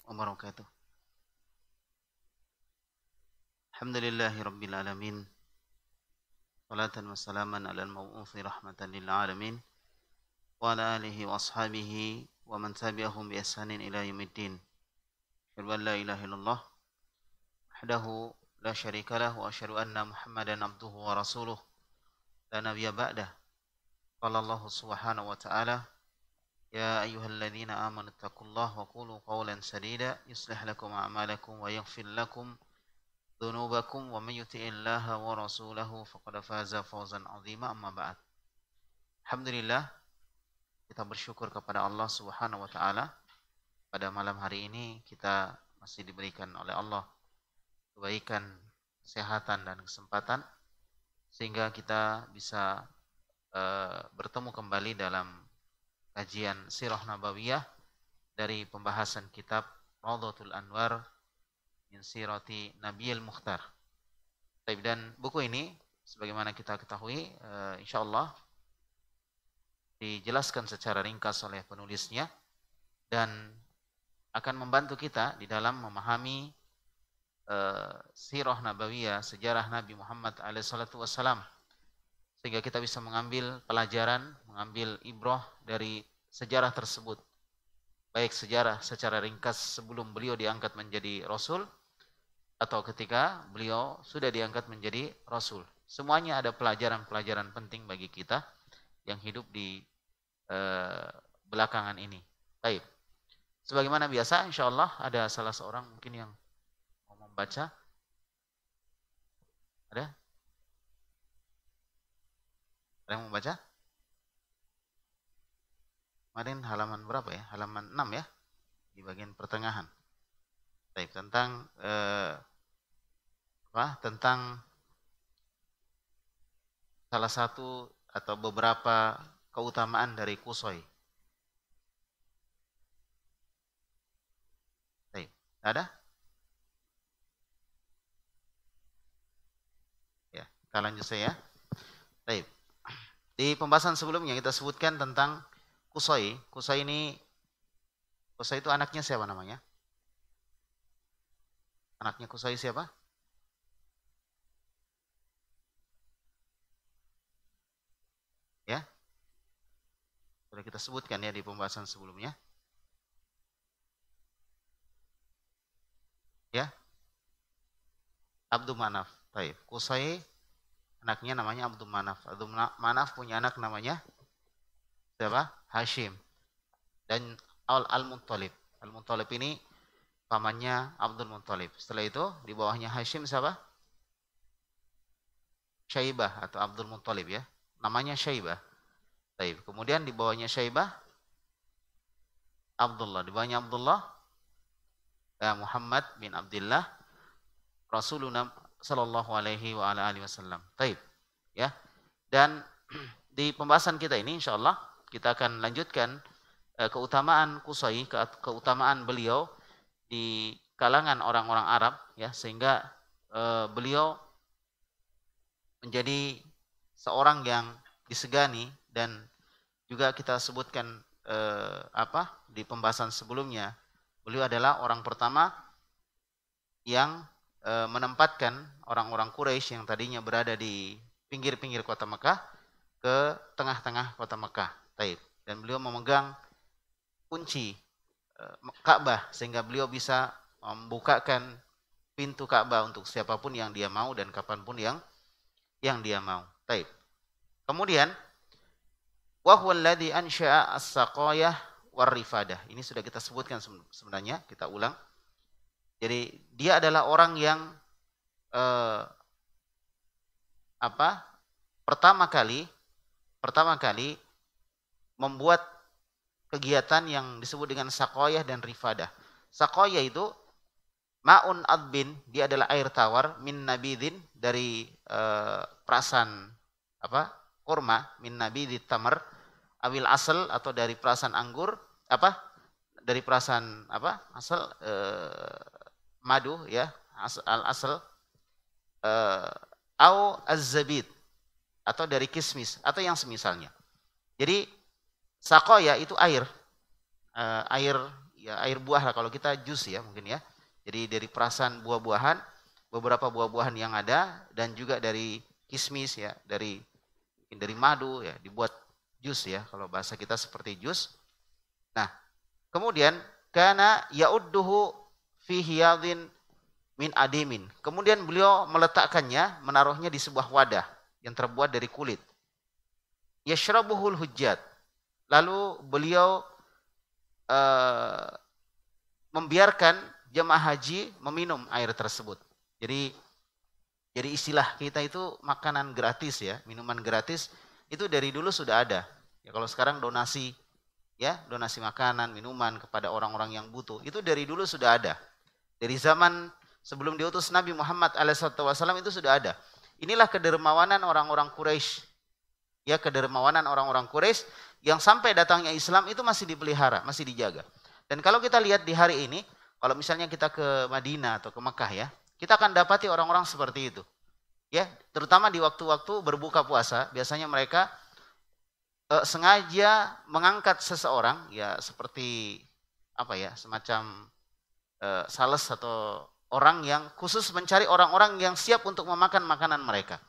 wabarakatuh. Alhamdulillahi rabbil alamin. Salatan wa salaman ala al-maw'uthi rahmatan lil alamin. Wa ala alihi wa ashabihi wa man tabi'ahum bi ihsanin ila yaumiddin. Asyhadu an la ilaha illallah wahdahu la syarika lah wa asyhadu anna Muhammadan abduhu wa rasuluh la nabiyya ba'dah. Qala Allah subhanahu wa ta'ala ya ayyuhalladzina amanu taqullaha wa qulu qawlan sadida yuslih lakum a'malakum wa yaghfir lakum dhunubakum wa may yuti'illaha wa rasulahu faqad faza fawzan 'azima amma ba'd. Alhamdulillah, kita bersyukur kepada Allah Subhanahu wa taala. Pada malam hari ini kita masih diberikan oleh Allah kebaikan, kesehatan dan kesempatan sehingga kita bisa bertemu kembali dalam kajian Sirah Nabawiyah dari pembahasan kitab Raudhatul Anwar min Sirati Nabiyil Mukhtar. Dan buku ini sebagaimana kita ketahui insyaallah dijelaskan secara ringkas oleh penulisnya dan akan membantu kita di dalam memahami Sirah Nabawiyah, sejarah Nabi Muhammad SAW, sehingga kita bisa mengambil pelajaran, mengambil ibrah dari sejarah tersebut, baik sejarah secara ringkas sebelum beliau diangkat menjadi Rasul atau ketika beliau sudah diangkat menjadi Rasul. Semuanya ada pelajaran-pelajaran penting bagi kita yang hidup di belakangan ini. Baik. Sebagaimana biasa, insyaallah ada salah seorang mungkin yang mau membaca. Ada? Ada yang mau membaca? Kemarin halaman berapa ya? Halaman 6 ya? Di bagian pertengahan. Baik, tentang tentang salah satu atau beberapa keutamaan dari Qusay. Baik, ada? Ya, kita lanjut saja. Baik. Di pembahasan sebelumnya kita sebutkan tentang Qusay. Qusay itu anaknya siapa namanya? Anaknya Qusay siapa? Ya. Sudah kita sebutkan ya di pembahasan sebelumnya. Ya. Abdul Manaf. Baik. Qusay anaknya namanya Abdul Manaf. Abdul Manaf punya anak namanya siapa? Hashim. Dan Al-Muttalib. Al-Muttalib ini pamannya Abdul Muttalib. Setelah itu di bawahnya Hashim siapa? Syaibah atau Abdul Muttalib ya. Namanya Syaibah. Baik. Kemudian di bawahnya Syaibah Abdullah. Di bawahnya Abdullah Muhammad bin Abdullah Rasulullah sallallahu alaihi wa ala alihi wasallam. Baik. Ya. Dan di pembahasan kita ini insyaallah kita akan lanjutkan keutamaan Qusay, keutamaan beliau di kalangan orang-orang Arab ya, sehingga beliau menjadi seorang yang disegani dan juga kita sebutkan di pembahasan sebelumnya beliau adalah orang pertama yang menempatkan orang-orang Quraisy yang tadinya berada di pinggir-pinggir kota Mekah ke tengah-tengah kota Mekah. Taib. Dan beliau memegang kunci Ka'bah sehingga beliau bisa membukakan pintu Ka'bah untuk siapapun yang dia mau dan kapanpun yang dia mau. Taib. Kemudian wa huwa alladhi ansha'a as-saqayah war-rifadah. Ini sudah kita sebutkan sebenarnya, kita ulang. Jadi dia adalah orang yang pertama kali membuat kegiatan yang disebut dengan saqayah dan rifadah. Saqayah itu ma'un adbin, dia adalah air tawar, min nabidin, dari perasan kurma, min nabidit tamar, awil asal, atau dari perasan anggur, dari perasan asal madu ya, asal au az-zabid, atau dari kismis atau yang semisalnya. Jadi saqaya itu air ya air buah lah, kalau kita jus ya mungkin ya. Jadi dari perasan buah-buahan, beberapa buah-buahan yang ada, dan juga dari kismis ya, dari madu ya, dibuat jus ya, kalau bahasa kita seperti jus. Nah, kemudian kana ya'udduhu fi hiyadin min adimin. Kemudian beliau meletakkannya, menaruhnya di sebuah wadah yang terbuat dari kulit. Yashrabuhul hujjat. Lalu beliau membiarkan jemaah haji meminum air tersebut. Jadi istilah kita itu makanan gratis ya, minuman gratis itu dari dulu sudah ada. Ya kalau sekarang donasi ya, donasi makanan, minuman kepada orang-orang yang butuh, itu dari dulu sudah ada. Dari zaman sebelum diutus Nabi Muhammad SAW itu sudah ada. Inilah kedermawanan orang-orang Quraisy. Ya, kedermawanan orang-orang Quraisy yang sampai datangnya Islam itu masih dipelihara, masih dijaga. Dan kalau kita lihat di hari ini, kalau misalnya kita ke Madinah atau ke Mekah ya, kita akan dapati orang-orang seperti itu. Ya, terutama di waktu-waktu berbuka puasa, biasanya mereka sengaja mengangkat seseorang ya, seperti apa ya, semacam sales atau orang yang khusus mencari orang-orang yang siap untuk memakan makanan mereka.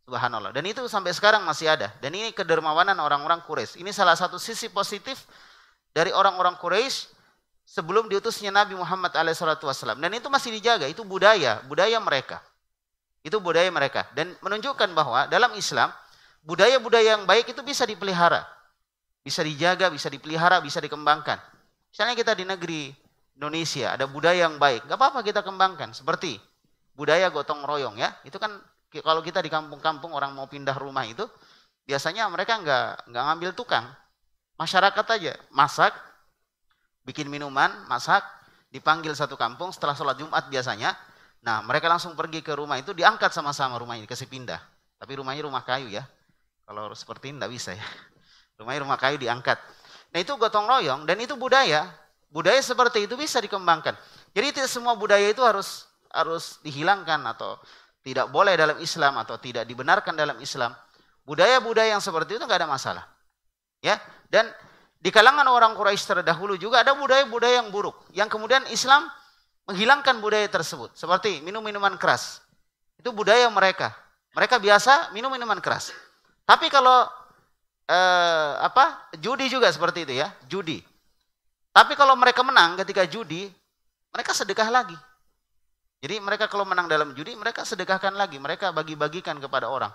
Subhanallah. Dan itu sampai sekarang masih ada. Dan ini kedermawanan orang-orang Quraisy. Ini salah satu sisi positif dari orang-orang Quraisy sebelum diutusnya Nabi Muhammad SAW. Dan itu masih dijaga. Itu budaya mereka. Itu budaya mereka. Dan menunjukkan bahwa dalam Islam, budaya-budaya yang baik itu bisa dipelihara. Bisa dijaga, bisa dipelihara, bisa dikembangkan. Misalnya kita di negeri Indonesia ada budaya yang baik, gak apa-apa kita kembangkan. Seperti budaya gotong royong ya, itu kan kalau kita di kampung-kampung orang mau pindah rumah itu, biasanya mereka nggak ngambil tukang, masyarakat aja masak, bikin minuman, masak, dipanggil satu kampung setelah sholat Jumat biasanya. Nah mereka langsung pergi ke rumah itu, diangkat sama-sama rumah ini, kasih pindah. Tapi rumahnya rumah kayu ya, kalau seperti ini nggak bisa ya. Rumahnya rumah kayu diangkat. Nah itu gotong royong dan itu budaya. Budaya seperti itu bisa dikembangkan. Jadi tidak semua budaya itu harus dihilangkan atau tidak boleh dalam Islam atau tidak dibenarkan dalam Islam. Budaya-budaya yang seperti itu nggak ada masalah. Ya, dan di kalangan orang Quraisy terdahulu juga ada budaya-budaya yang buruk, yang kemudian Islam menghilangkan budaya tersebut. Seperti minum minuman keras. Itu budaya mereka. Mereka biasa minum minuman keras. Tapi kalau judi juga seperti itu ya, judi. Tapi kalau mereka menang ketika judi, mereka sedekah lagi. Jadi mereka kalau menang dalam judi, mereka sedekahkan lagi. Mereka bagi-bagikan kepada orang.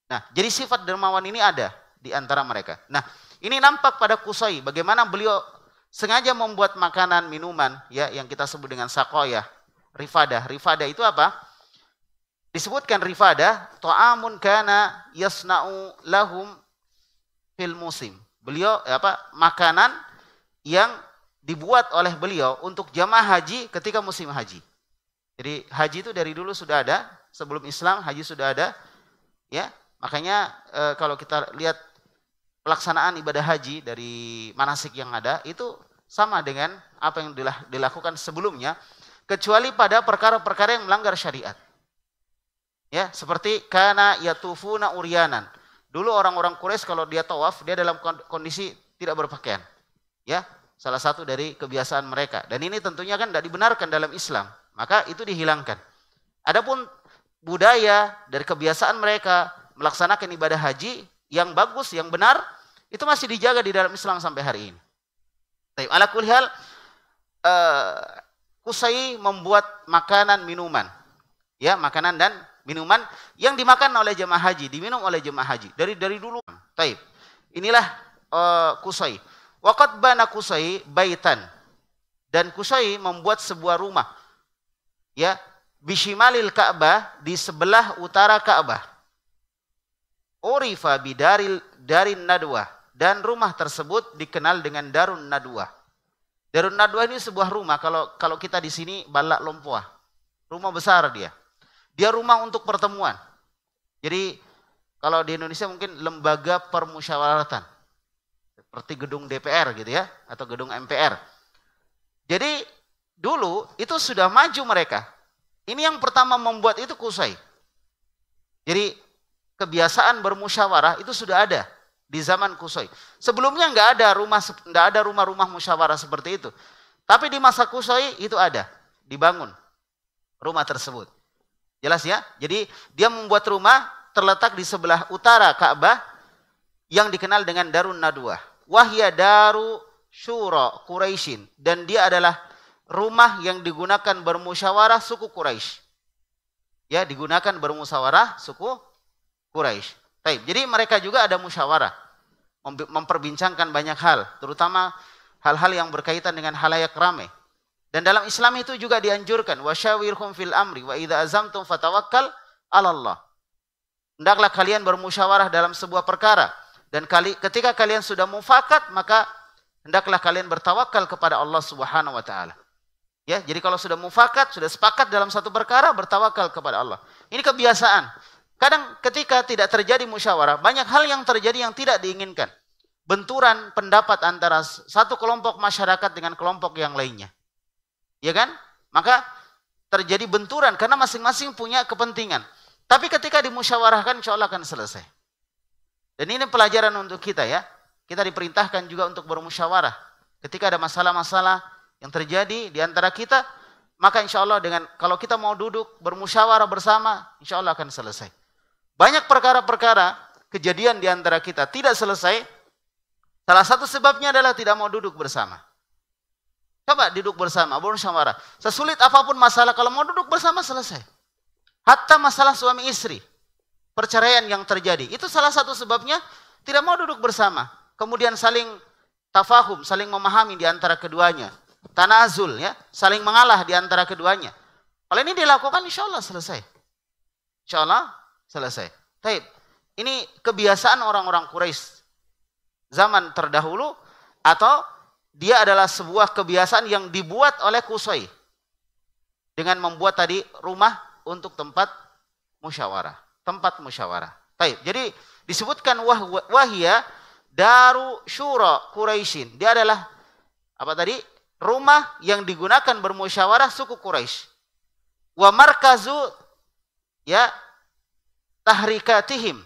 Nah, jadi sifat dermawan ini ada di antara mereka. Nah, ini nampak pada Qusay. Bagaimana beliau sengaja membuat makanan, minuman, ya, yang kita sebut dengan sakoyah, rifadah. Rifadah itu apa? Disebutkan rifadah, ta'amun kana yasna'u lahum fil musim. Beliau makanan yang dibuat oleh beliau untuk jamaah haji ketika musim haji. Jadi haji itu dari dulu sudah ada, sebelum Islam haji sudah ada, ya. Makanya kalau kita lihat pelaksanaan ibadah haji dari manasik yang ada itu sama dengan apa yang dilakukan sebelumnya, kecuali pada perkara-perkara yang melanggar syariat. Ya, seperti kana yatufuna uryanan. Dulu orang-orang Quraisy kalau dia tawaf, dia dalam kondisi tidak berpakaian. Ya, salah satu dari kebiasaan mereka. Dan ini tentunya kan tidak dibenarkan dalam Islam. Maka itu dihilangkan. Adapun budaya dari kebiasaan mereka melaksanakan ibadah haji yang bagus, yang benar, itu masih dijaga di dalam Islam sampai hari ini. Ala kulli hal, Qusay membuat makanan, minuman. Ya, makanan dan minuman yang dimakan oleh jemaah haji, diminum oleh jemaah haji dari dulu. Taib. Inilah Qusay. Waqad bana Qusay baitan. Dan Qusay membuat sebuah rumah. Ya, bishimalil Ka'bah, di sebelah utara Ka'bah. Urifa darin nadwah, dan rumah tersebut dikenal dengan Darun Nadwah. Darun Nadwah ini sebuah rumah, kalau kita di sini Balak Lompoa. Rumah besar dia. Dia rumah untuk pertemuan. Jadi kalau di Indonesia mungkin lembaga permusyawaratan. Seperti gedung DPR gitu ya, atau gedung MPR. Jadi dulu itu sudah maju mereka. Ini yang pertama membuat itu Qusay. Jadi kebiasaan bermusyawarah itu sudah ada di zaman Qusay. Sebelumnya nggak ada rumah-rumah musyawarah seperti itu. Tapi di masa Qusay itu ada, dibangun rumah tersebut. Jelas ya? Jadi dia membuat rumah terletak di sebelah utara Ka'bah yang dikenal dengan Darun Nadwah. Wahya Daru Syura Quraisyin, dan dia adalah rumah yang digunakan bermusyawarah suku Quraisy. Ya, digunakan bermusyawarah suku Quraisy. Baik, jadi mereka juga ada musyawarah, memperbincangkan banyak hal, terutama hal-hal yang berkaitan dengan halayak ramai. Dan dalam Islam itu juga dianjurkan, wasyawirhum fil amri wa idza azamtum fatawakkal 'ala Allah. Hendaklah kalian bermusyawarah dalam sebuah perkara, dan ketika kalian sudah mufakat, maka hendaklah kalian bertawakal kepada Allah Subhanahu wa taala. Ya, jadi kalau sudah mufakat, sudah sepakat dalam satu perkara, bertawakal kepada Allah. Ini kebiasaan. Kadang ketika tidak terjadi musyawarah, banyak hal yang terjadi yang tidak diinginkan. Benturan pendapat antara satu kelompok masyarakat dengan kelompok yang lainnya. Ya kan? Maka terjadi benturan karena masing-masing punya kepentingan. Tapi ketika dimusyawarahkan, insya Allah akan selesai. Dan ini pelajaran untuk kita ya. Kita diperintahkan juga untuk bermusyawarah. Ketika ada masalah-masalah yang terjadi di antara kita, maka insya Allah kalau kita mau duduk bermusyawarah bersama, insya Allah akan selesai. Banyak perkara-perkara kejadian di antara kita tidak selesai. Salah satu sebabnya adalah tidak mau duduk bersama. Coba duduk bersama, bermusyawarah. Sesulit apapun masalah, kalau mau duduk bersama selesai. Hatta masalah suami istri, perceraian yang terjadi, itu salah satu sebabnya tidak mau duduk bersama. Kemudian saling tafahum, saling memahami di antara keduanya. Tanazul ya, saling mengalah di antara keduanya. Kalau ini dilakukan, insya Allah selesai. Insya Allah selesai. Taib. Ini kebiasaan orang-orang Quraisy zaman terdahulu, atau dia adalah sebuah kebiasaan yang dibuat oleh Qusay dengan membuat tadi rumah untuk tempat musyawarah. Tempat musyawarah. Taib. Jadi disebutkan wahya Daru Syura Quraisyin. Dia adalah apa tadi? Rumah yang digunakan bermusyawarah suku Quraisy. Wa markazu ya tahrikatihim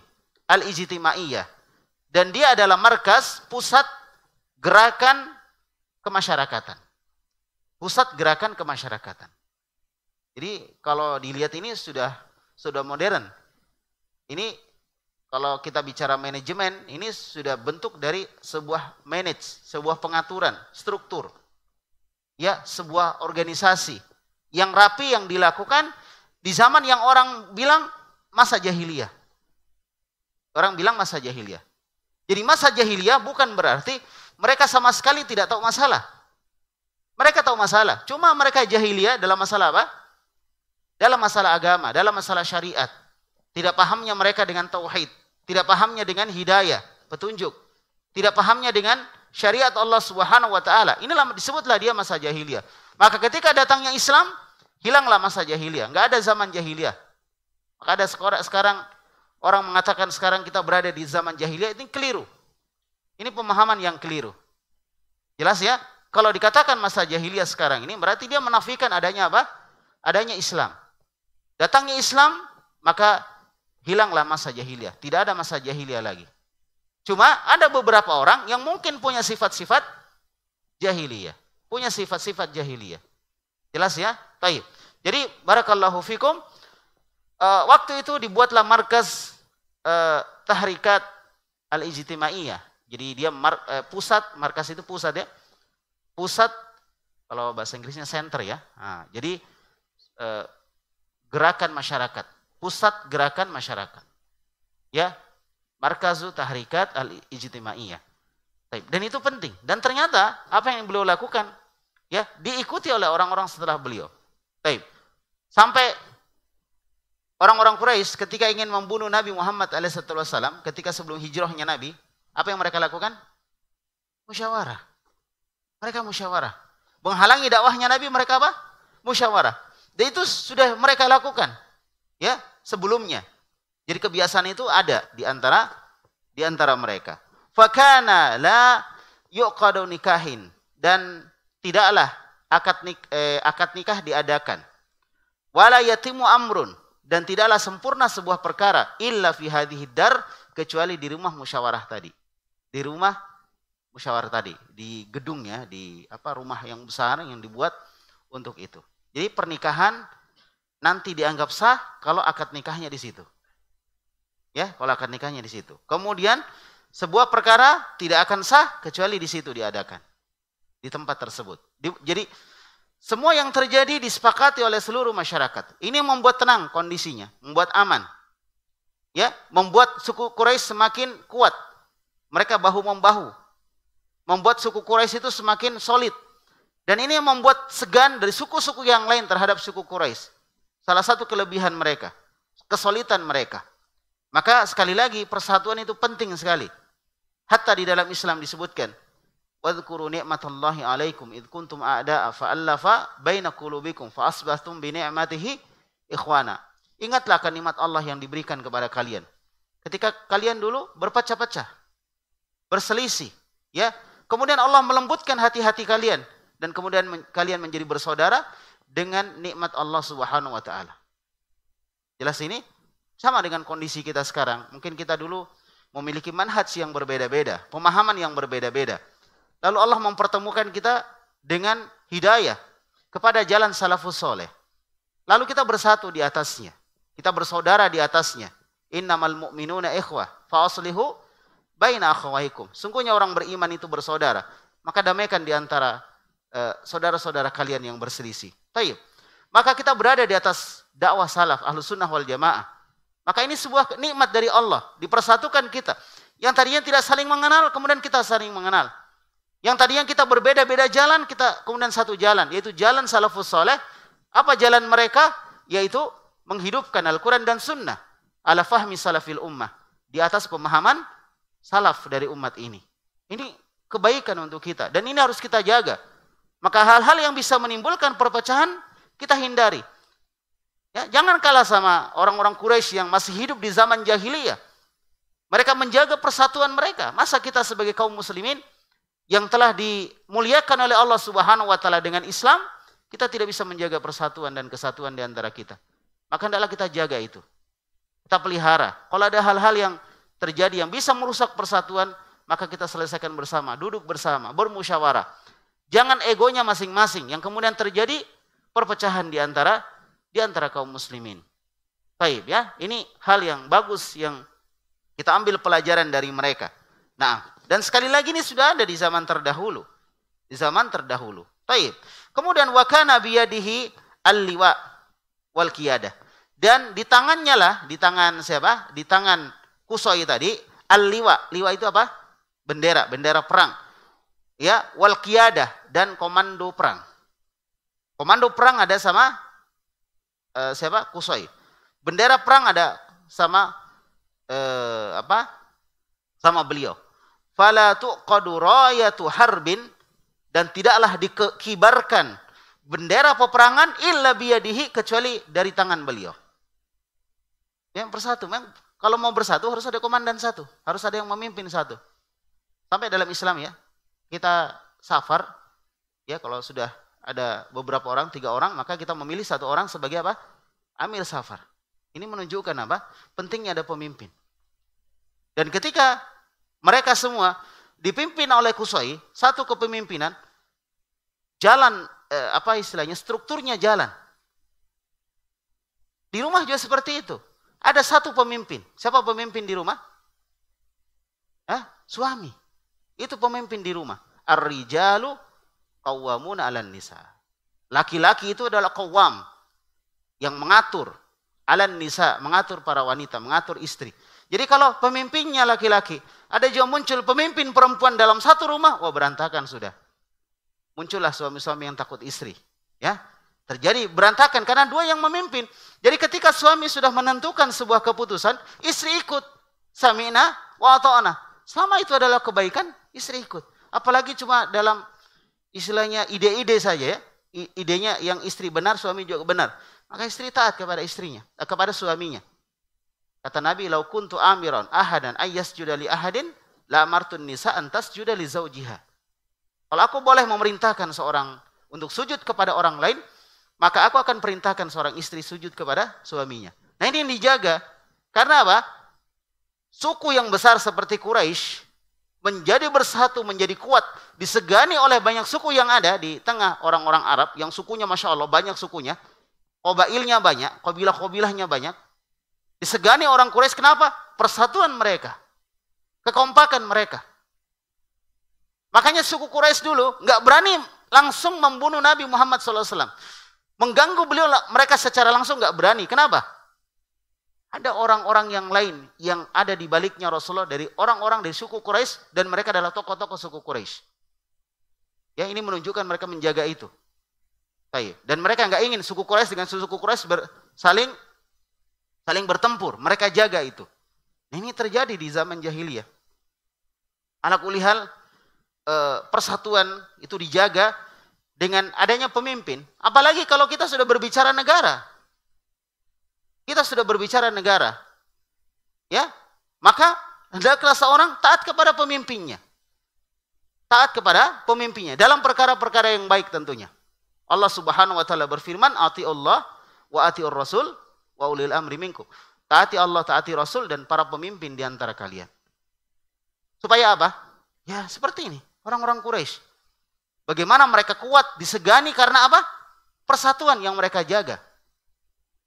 al-ijtimaiyah. Dan dia adalah markas, pusat gerakan kemasyarakatan. Pusat gerakan kemasyarakatan. Jadi kalau dilihat ini sudah modern. Ini kalau kita bicara manajemen, ini sudah bentuk dari sebuah sebuah pengaturan, struktur. Ya, sebuah organisasi yang rapi yang dilakukan di zaman yang orang bilang masa jahiliyah. Orang bilang masa jahiliyah. Jadi masa jahiliyah bukan berarti mereka sama sekali tidak tahu masalah. Mereka tahu masalah. Cuma mereka jahiliyah dalam masalah apa? Dalam masalah agama, dalam masalah syariat. Tidak pahamnya mereka dengan tauhid. Tidak pahamnya dengan hidayah, petunjuk. Tidak pahamnya dengan syariat Allah Subhanahu wa taala. Inilah disebutlah dia masa jahiliyah. Maka ketika datangnya Islam, hilanglah masa jahiliyah. Enggak ada zaman jahiliyah. Maka ada sekarang orang mengatakan sekarang kita berada di zaman jahiliyah, ini keliru. Ini pemahaman yang keliru. Jelas ya? Kalau dikatakan masa jahiliyah sekarang ini berarti dia menafikan adanya apa? Adanya Islam. Datangnya Islam, maka hilanglah masa jahiliyah. Tidak ada masa jahiliyah lagi. Cuma ada beberapa orang yang mungkin punya sifat-sifat jahiliyah. Punya sifat-sifat jahiliyah. Jelas ya? Taib. Jadi, barakallahu fikum, waktu itu dibuatlah markas tahrikat al-ijtimaiyah. Jadi dia pusat, markas itu pusat ya. Pusat, kalau bahasa Inggrisnya center ya. Nah, jadi gerakan masyarakat. Pusat gerakan masyarakat. Ya. Markazu tahrikat al-ijtimaiyah. Dan itu penting. Dan ternyata apa yang beliau lakukan ya diikuti oleh orang-orang setelah beliau. Sampai orang-orang Quraisy ketika ingin membunuh Nabi Muhammad alaihissalam, ketika sebelum hijrahnya Nabi, apa yang mereka lakukan? Musyawarah. Mereka musyawarah. Menghalangi dakwahnya Nabi, mereka apa? Musyawarah. Dan itu sudah mereka lakukan ya sebelumnya. Jadi kebiasaan itu ada di antara mereka. Fakana la yuqadu nikahin, dan tidaklah akad nikah diadakan. Wala yatimu amrun, dan tidaklah sempurna sebuah perkara illa fi hadhihi dar, kecuali di rumah musyawarah tadi. di rumah musyawarah tadi, di gedungnya, di rumah yang besar yang dibuat untuk itu. Jadi pernikahan nanti dianggap sah kalau akad nikahnya di situ. Ya, kalau akad nikahnya di situ. Kemudian sebuah perkara tidak akan sah kecuali di situ diadakan. Di tempat tersebut. Jadi semua yang terjadi disepakati oleh seluruh masyarakat. Ini membuat tenang kondisinya, membuat aman. Ya, membuat suku Quraisy semakin kuat. Mereka bahu-membahu. Membuat suku Quraisy itu semakin solid. Dan ini yang membuat segan dari suku-suku yang lain terhadap suku Quraisy. Salah satu kelebihan mereka, kesolidan mereka. Maka sekali lagi persatuan itu penting sekali. Hatta di dalam Islam disebutkan, "Wadhkuru ni'matallahi 'alaikum id kuntum a'da'a fa'allafa baina qulubikum fa asbahtum bi ni'matihi ikhwana." Ingatlah akan nikmat Allah yang diberikan kepada kalian. Ketika kalian dulu berpecah-pecah, berselisih, ya. Kemudian Allah melembutkan hati-hati kalian dan kemudian kalian menjadi bersaudara dengan nikmat Allah Subhanahu wa taala. Jelas ini? Sama dengan kondisi kita sekarang. Mungkin kita dulu memiliki manhaj yang berbeda-beda, pemahaman yang berbeda-beda. Lalu Allah mempertemukan kita dengan hidayah kepada jalan salafus soleh. Lalu kita bersatu di atasnya. Kita bersaudara di atasnya. Innamal mu'minuna ikhwah fa aslihu baina akhawaikum. Sungguhnya orang beriman itu bersaudara. Maka damaikan di antara saudara-saudara kalian yang berselisih. Baik. Maka kita berada di atas dakwah salaf, ahlus sunnah wal jamaah. Maka ini sebuah nikmat dari Allah. Dipersatukan kita. Yang tadinya tidak saling mengenal, kemudian kita saling mengenal. Yang tadinya kita berbeda-beda jalan, kita kemudian satu jalan. Yaitu jalan salafus soleh. Apa jalan mereka? Yaitu menghidupkan Al-Quran dan Sunnah. Ala fahmi salafil ummah. Di atas pemahaman salaf dari umat ini. Ini kebaikan untuk kita. Dan ini harus kita jaga. Maka hal-hal yang bisa menimbulkan perpecahan, kita hindari. Ya, jangan kalah sama orang-orang Quraisy yang masih hidup di zaman jahiliyah. Mereka menjaga persatuan mereka. Masa kita sebagai kaum muslimin yang telah dimuliakan oleh Allah Subhanahu wa taala dengan Islam, kita tidak bisa menjaga persatuan dan kesatuan di antara kita. Maka hendaklah kita jaga itu. Kita pelihara. Kalau ada hal-hal yang terjadi yang bisa merusak persatuan, maka kita selesaikan bersama, duduk bersama, bermusyawarah. Jangan egonya masing-masing yang kemudian terjadi perpecahan di antara kaum muslimin. Baik, ya. Ini hal yang bagus yang kita ambil pelajaran dari mereka. Nah, dan sekali lagi ini sudah ada di zaman terdahulu. Di zaman terdahulu. Baik. Kemudian wa kana biyadihi al-liwa wal qiyadah. Dan di tangannya lah, di tangan siapa? Di tangan Qusay tadi, al-liwa. Liwa itu apa? Bendera, bendera perang. Ya, wal qiyadah dan komando perang. Komando perang ada sama siapa? Qusay. Bendera perang ada sama sama beliau. Fala tuqadu rayatu harbin, dan tidaklah dikibarkan bendera peperangan illa biyadihi, kecuali dari tangan beliau. Yang bersatu, memang kalau mau bersatu harus ada komandan satu, harus ada yang memimpin satu. Sampai dalam Islam ya, kita safar, ya kalau sudah ada beberapa orang, 3 orang, maka kita memilih 1 orang sebagai apa? Amir safar. Ini menunjukkan apa? Pentingnya ada pemimpin. Dan ketika mereka semua dipimpin oleh Qusay, satu kepemimpinan, jalan, strukturnya jalan. Di rumah juga seperti itu. Ada satu pemimpin. Siapa pemimpin di rumah? Suami. Itu pemimpin di rumah. Ar-rijalu qawwamuna 'alan nisa. Laki-laki itu adalah qawwam, yang mengatur. 'Alan nisa, mengatur para wanita, mengatur istri. Jadi kalau pemimpinnya laki-laki, ada juga muncul pemimpin perempuan dalam satu rumah, wah berantakan sudah. Muncullah suami-suami yang takut istri. Ya, terjadi berantakan karena 2 yang memimpin. Jadi ketika suami sudah menentukan sebuah keputusan, istri ikut. Sami'na wa ata'na. Selama itu adalah kebaikan, istri ikut. Apalagi cuma dalam istilahnya ide-ide saja ya. Idenya yang istri benar, suami juga benar. Maka istri taat kepada istrinya, kepada suaminya. Kata Nabi, "Lau kuntu amiran ahadan ayyasjuda li ahadin, la amartun nisa an tasjuda li zawjiha." Kalau aku boleh memerintahkan seorang untuk sujud kepada orang lain, maka aku akan perintahkan seorang istri sujud kepada suaminya. Nah, ini yang dijaga. Karena apa? Suku yang besar seperti Quraisy menjadi bersatu, menjadi kuat, disegani oleh banyak suku yang ada di tengah orang-orang Arab, yang sukunya Masya Allah banyak sukunya, qabailnya banyak, kabilah-kabilahnya banyak, disegani orang Quraisy. Kenapa? Persatuan mereka, kekompakan mereka. Makanya suku Quraisy dulu nggak berani langsung membunuh Nabi Muhammad SAW. Mengganggu beliau mereka secara langsung nggak berani. Kenapa? Ada orang-orang yang lain yang ada di baliknya Rasulullah dari orang-orang dari suku Quraisy, dan mereka adalah tokoh-tokoh suku Quraisy. Ya, ini menunjukkan mereka menjaga itu. Dan mereka nggak ingin suku Quraisy dengan suku Quraisy saling bertempur. Mereka jaga itu. Nah, ini terjadi di zaman jahiliyah. Ala kulli hal, persatuan itu dijaga dengan adanya pemimpin. Apalagi kalau kita sudah berbicara negara. Kita sudah berbicara negara, ya, maka hendaklah seorang taat kepada pemimpinnya, dalam perkara-perkara yang baik tentunya. Allah Subhanahu Wa Taala berfirman, "Ati Allah wa atiur Rasul wa ulil amri minkum." Taati Allah, taati Rasul, dan para pemimpin di antara kalian. Supaya apa? Ya seperti ini orang-orang Quraisy. Bagaimana mereka kuat, disegani karena apa? Persatuan yang mereka jaga.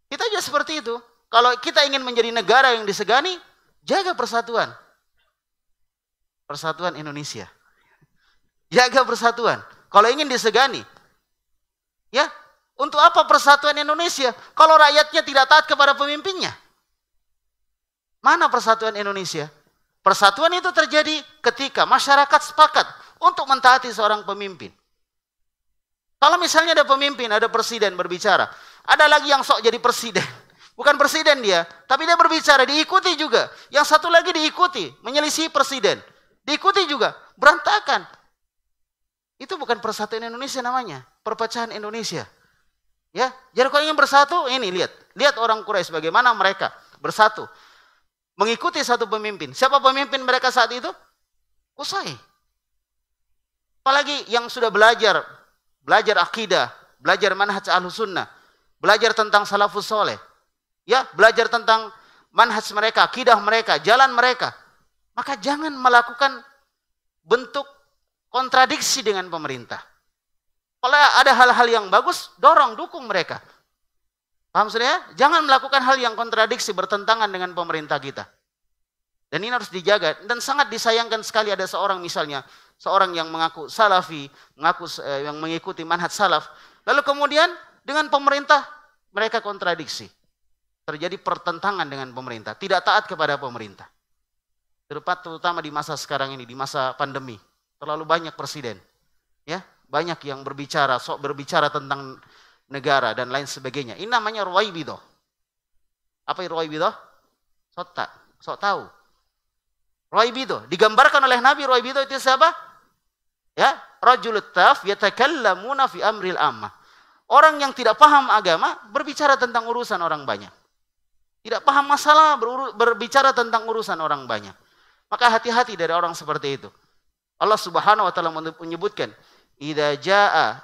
Kita juga seperti itu. Kalau kita ingin menjadi negara yang disegani, jaga persatuan. Persatuan Indonesia. Jaga persatuan. Kalau ingin disegani, ya, untuk apa persatuan Indonesia kalau rakyatnya tidak taat kepada pemimpinnya? Mana persatuan Indonesia? Persatuan itu terjadi ketika masyarakat sepakat untuk mentaati seorang pemimpin. Kalau misalnya ada pemimpin, ada presiden berbicara, ada lagi yang sok jadi presiden. Bukan presiden dia, tapi dia berbicara, diikuti juga. Yang satu lagi diikuti, menyelisih presiden. Diikuti juga, berantakan. Itu bukan persatuan Indonesia namanya, perpecahan Indonesia. Ya, jadi kalau ingin bersatu, ini lihat orang Quraisy bagaimana mereka bersatu, mengikuti satu pemimpin. Siapa pemimpin mereka saat itu? Qusay. Apalagi yang sudah belajar akidah, belajar manhaj Ahlussunnah, belajar tentang salafus soleh, ya, belajar tentang manhaj mereka, akidah mereka, jalan mereka. Maka jangan melakukan bentuk kontradiksi dengan pemerintah. Kalau ada hal-hal yang bagus, dukung mereka. Paham sudah? Jangan melakukan hal yang kontradiksi, bertentangan dengan pemerintah kita. Dan ini harus dijaga. Dan sangat disayangkan sekali ada seorang yang mengaku salafi, yang mengikuti manhaj salaf, lalu kemudian dengan pemerintah mereka kontradiksi. Terjadi pertentangan dengan pemerintah, tidak taat kepada pemerintah. Terutama di masa sekarang ini, di masa pandemi. Terlalu banyak presiden. Ya, banyak yang berbicara tentang negara dan lain sebagainya. Ini namanya ruwaibidah. Apa ruwaibidah? Sok tahu. Ruwaibidah digambarkan oleh Nabi. Ruwaibidah itu siapa? Ya, rajulut taf yatakallamuna fi amril ammah. Orang yang tidak paham agama berbicara tentang urusan orang banyak. Tidak paham masalah berbicara tentang urusan orang banyak. Maka hati-hati dari orang seperti itu. Allah Subhanahu wa taala menyebutkan, "Idza jaa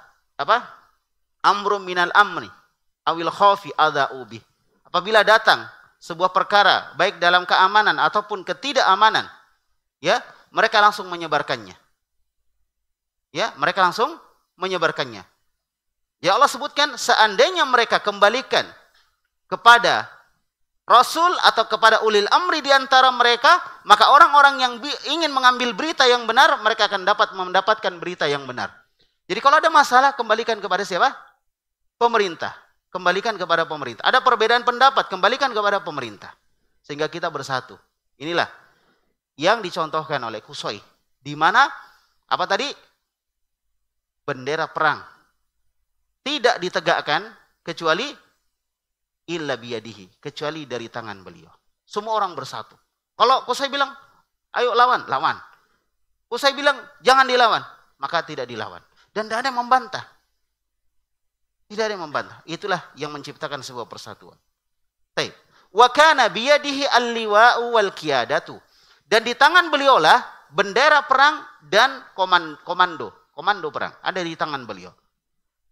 amrun minal amri awil khaufi adza'u bi." Apabila datang sebuah perkara baik dalam keamanan ataupun ketidakamanan, ya, mereka langsung menyebarkannya. Ya, mereka langsung menyebarkannya. Ya, Allah sebutkan seandainya mereka kembalikan kepada Rasul atau kepada ulil amri di antara mereka, maka orang-orang yang ingin mengambil berita yang benar, mereka akan mendapatkan berita yang benar. Jadi kalau ada masalah, kembalikan kepada siapa? Pemerintah. Kembalikan kepada pemerintah. Ada perbedaan pendapat, kembalikan kepada pemerintah. Sehingga kita bersatu. Inilah yang dicontohkan oleh Qusay. Di mana, apa tadi? Bendera perang. Tidak ditegakkan kecuali illa biyadihi, kecuali dari tangan beliau. Semua orang bersatu. Kalau Qusay bilang, ayo lawan. Qusay bilang, jangan dilawan. Maka tidak dilawan. Dan tidak ada yang membantah. Tidak ada yang membantah. Itulah yang menciptakan sebuah persatuan. Baik. Wa kana biyadihi al-liwa'u wal qiyadatu. Dan di tangan beliaulah bendera perang dan komando perang. Ada di tangan beliau.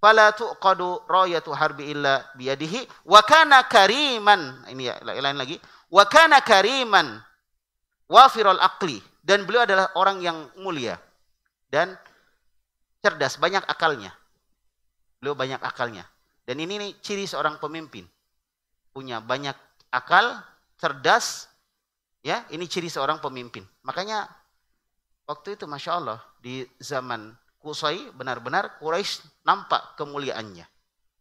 Fala tuqadu rayatu harbi illa biyadihi wa kana kariman. Ini ya, lain lagi. Wa kana kariman wafirul aqli. Dan beliau adalah orang yang mulia dan cerdas, banyak akalnya. Beliau banyak akalnya. Dan ini nih ciri seorang pemimpin. Punya banyak akal, cerdas, ya, ini ciri seorang pemimpin. Makanya waktu itu Masya Allah di zaman Qusay benar-benar Quraisy nampak kemuliaannya.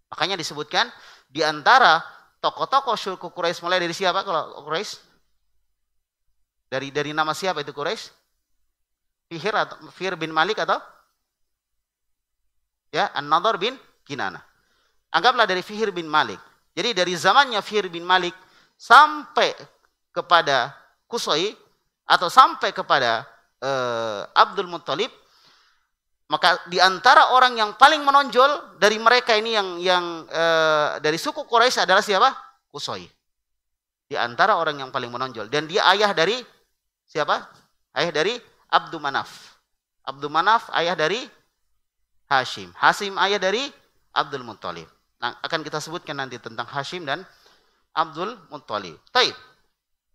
Makanya disebutkan di antara tokoh-tokoh suku Quraisy, mulai dari siapa kalau Quraisy? Dari nama siapa itu Quraisy? Fihr bin Malik atau? Ya, An-Nadhr bin Kinanah. Anggaplah dari Fihr bin Malik. Jadi dari zamannya Fihr bin Malik sampai kepada Qusay atau sampai kepada Abdul Muttalib, maka di antara orang yang paling menonjol dari mereka ini yang dari suku Quraisy adalah siapa? Qusay. Di antara orang yang paling menonjol, dan dia ayah dari siapa? Ayah dari Abdul Manaf. Abdul Manaf ayah dari Hashim. Hashim ayah dari Abdul Muttalib. Nah, akan kita sebutkan nanti tentang Hashim dan Abdul Muttalib. Taib.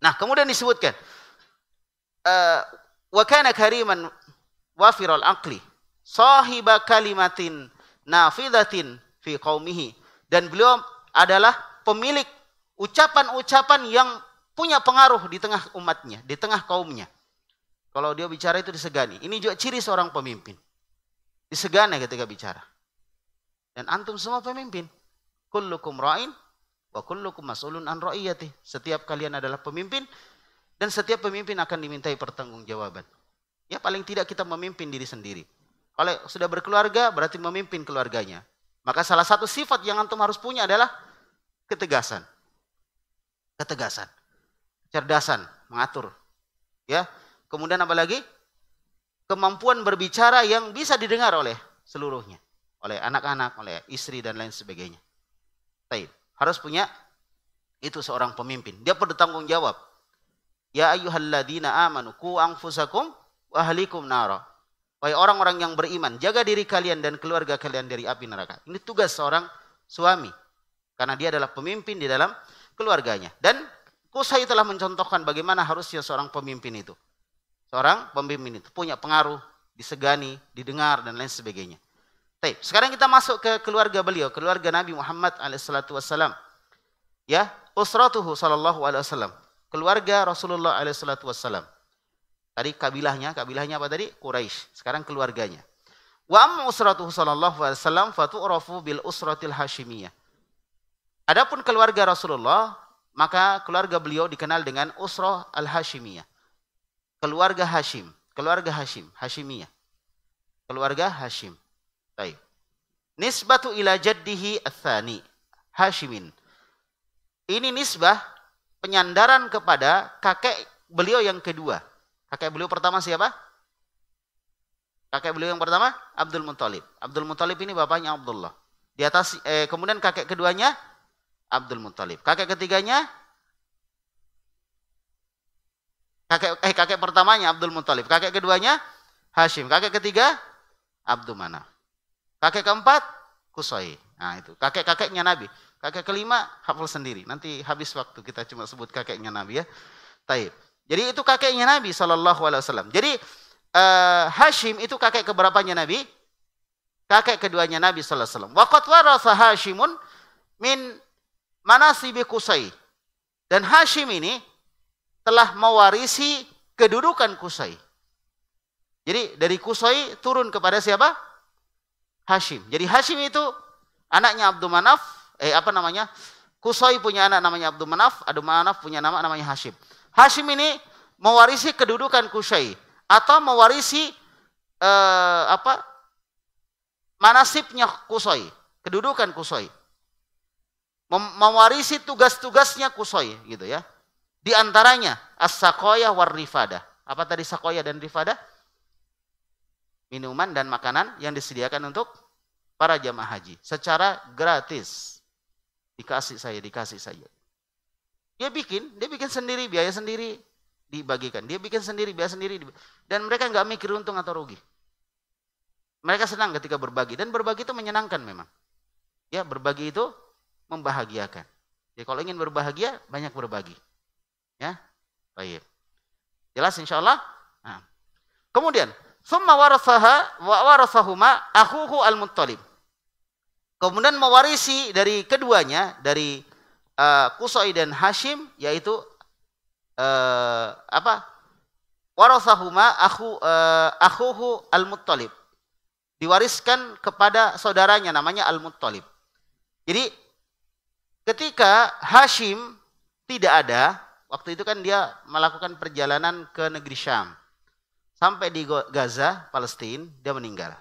Nah, kemudian disebutkan wa kana kariman wafiral aqli sahiba kalimatin nafidatin fi qaumihi, dan beliau adalah pemilik ucapan-ucapan yang punya pengaruh di tengah umatnya, di tengah kaumnya. Kalau dia bicara itu disegani. Ini juga ciri seorang pemimpin. Disegani ketika bicara. Dan antum semua pemimpin. Kullukum ra'in wa kullukum mas'ulun an ra'iyati. Setiap kalian adalah pemimpin dan setiap pemimpin akan dimintai pertanggungjawaban. Ya, paling tidak kita memimpin diri sendiri. Kalau sudah berkeluarga berarti memimpin keluarganya. Maka salah satu sifat yang antum harus punya adalah ketegasan. Ketegasan. Kecerdasan, mengatur. Ya. Kemudian apa lagi? Kemampuan berbicara yang bisa didengar oleh seluruhnya. Oleh anak-anak, oleh istri dan lain sebagainya. Baik. Harus punya itu seorang pemimpin. Dia bertanggung jawab. Ya ayyuhalladzina amanu qu anfusakum wa ahlikum nara. Wahai orang-orang yang beriman, jaga diri kalian dan keluarga kalian dari api neraka. Ini tugas seorang suami. Karena dia adalah pemimpin di dalam keluarganya. Dan Qusay telah mencontohkan bagaimana harusnya seorang pemimpin itu. Seorang pemimpin itu punya pengaruh, disegani, didengar, dan lain sebagainya. Baik, sekarang kita masuk ke keluarga beliau, keluarga Nabi Muhammad SAW. Ya, usratuhu sallallahu alaihi wasallam. Keluarga Rasulullah SAW. Tadi kabilahnya apa tadi? Quraisy. Sekarang keluarganya. Wa amma usratuhu sallallahu alaihi wasallam fatu'rafu bil usratil hashimiyah. Adapun keluarga Rasulullah, maka keluarga beliau dikenal dengan usrah al-hashimiyah. Keluarga Hashim, keluarga Hashim, Hashimiyah. Keluarga Hashim. Baik. Nisbatu ila jaddihi ats-tsani, Hashimin. Ini nisbah penyandaran kepada kakek beliau yang kedua. Kakek beliau pertama siapa? Kakek beliau yang pertama Abdul Muttalib. Abdul Muttalib ini bapaknya Abdullah. Di atas kemudian kakek keduanya Abdul Muttalib. Kakek ketiganya kakek pertamanya Abdul Muttalib. Kakek keduanya Hashim. Kakek ketiga Abdul Manaf. Kakek keempat Qusay. Nah, itu kakek-kakeknya Nabi. Kakek kelima hafal sendiri. Nanti habis waktu kita cuma sebut kakeknya Nabi ya. Taib. Jadi itu kakeknya Nabi SAW. Jadi Hashim itu kakek keberapanya Nabi? Kakek keduanya Nabi SAW. Wa qad warasa Hashimun min manasibi Qusay. Dan Hashim ini telah mewarisi kedudukan Qusay. Jadi dari Qusay turun kepada siapa? Hashim. Jadi Hashim itu anaknya Abdul Manaf. Qusay punya anak namanya Abdul Manaf. Abdul Manaf punya namanya Hashim. Hashim ini mewarisi kedudukan Qusay atau mewarisi manasibnya Qusay, kedudukan Qusay. Mewarisi tugas-tugasnya Qusay gitu ya. Di antaranya as-saqaya war rifada. Apa tadi saqaya dan rifada? Minuman dan makanan yang disediakan untuk para jamaah haji secara gratis. Dikasih saja. Dia bikin sendiri, biaya sendiri dibagikan. Dia bikin sendiri, biaya sendiri. Dan mereka nggak mikir untung atau rugi. Mereka senang ketika berbagi. Dan berbagi itu menyenangkan memang. Ya, berbagi itu membahagiakan. Jadi kalau ingin berbahagia, banyak berbagi. Ya, baik. Jelas insya Allah? Nah, Kemudian, summa warasahuma akhuhu al-Muttalib. Kemudian mewarisi dari keduanya, dari Qusay dan Hashim, yaitu warasahuma akhuhu al-Muttalib. Diwariskan kepada saudaranya namanya Al-Muttalib. Jadi ketika Hashim tidak ada, waktu itu kan dia melakukan perjalanan ke negeri Syam. Sampai di Gaza, Palestina, dia meninggal.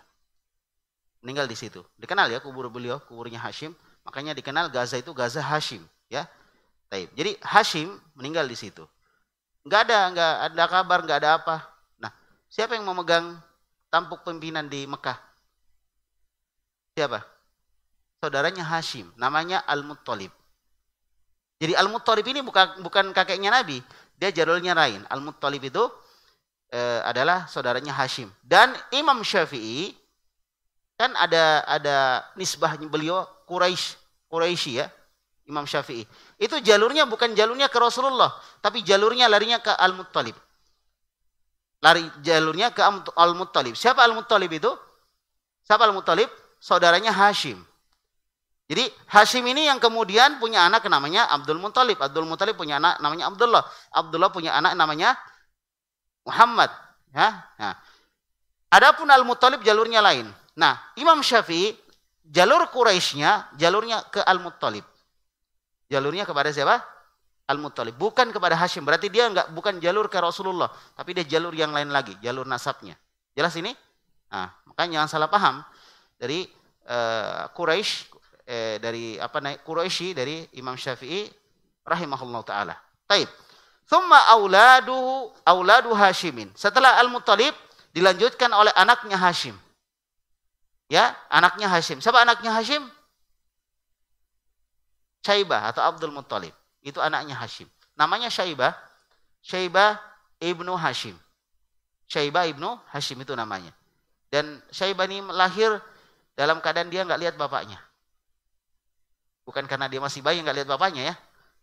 Meninggal di situ. Dikenal ya kubur beliau, kuburnya Hashim. Makanya dikenal Gaza itu Gaza Hashim, ya. Taib. Jadi Hashim meninggal di situ. Enggak ada kabar, enggak ada apa. Nah, siapa yang memegang tampuk pimpinan di Mekah? Siapa? Saudaranya Hashim, namanya Al-Muttalib. Jadi Al-Muttalib ini bukan kakeknya Nabi, dia jalurnya lain. Al-Muttalib itu adalah saudaranya Hashim. Dan Imam Syafi'i kan ada nisbahnya beliau Quraisy ya, Imam Syafi'i. Itu jalurnya bukan jalurnya ke Rasulullah, tapi jalurnya larinya ke Al-Muttalib. Jalurnya ke Al-Muttalib. Siapa Al-Muttalib itu? Siapa Al-Muttalib? Saudaranya Hashim. Jadi Hashim ini yang kemudian punya anak namanya Abdul Muttalib. Abdul Muttalib punya anak namanya Abdullah. Abdullah punya anak namanya Muhammad. Ya. Nah. Adapun Al-Muttalib jalurnya lain. Nah, Imam Syafi'i jalur Quraisynya jalurnya ke Al-Muttalib. Jalurnya kepada siapa? Al-Muttalib. Bukan kepada Hashim. Berarti dia bukan jalur ke Rasulullah, tapi dia jalur yang lain lagi, jalur nasabnya. Jelas ini? Nah, makanya jangan salah paham. Dari Quraisy Quraisy dari Imam Syafi'i rahimahullah taala. Taib. Thumma auladu Hashimin. Setelah Al-Muttalib dilanjutkan oleh anaknya Hashim. Ya, anaknya Hashim. Siapa anaknya Hashim? Syaibah atau Abdul Muttalib. Itu anaknya Hashim. Namanya Syaibah. Syaibah ibnu Hashim. Syaibah ibnu Hashim itu namanya. Dan Syaibah ini lahir dalam keadaan dia nggak lihat bapaknya. Bukan karena dia masih bayi nggak lihat bapaknya ya.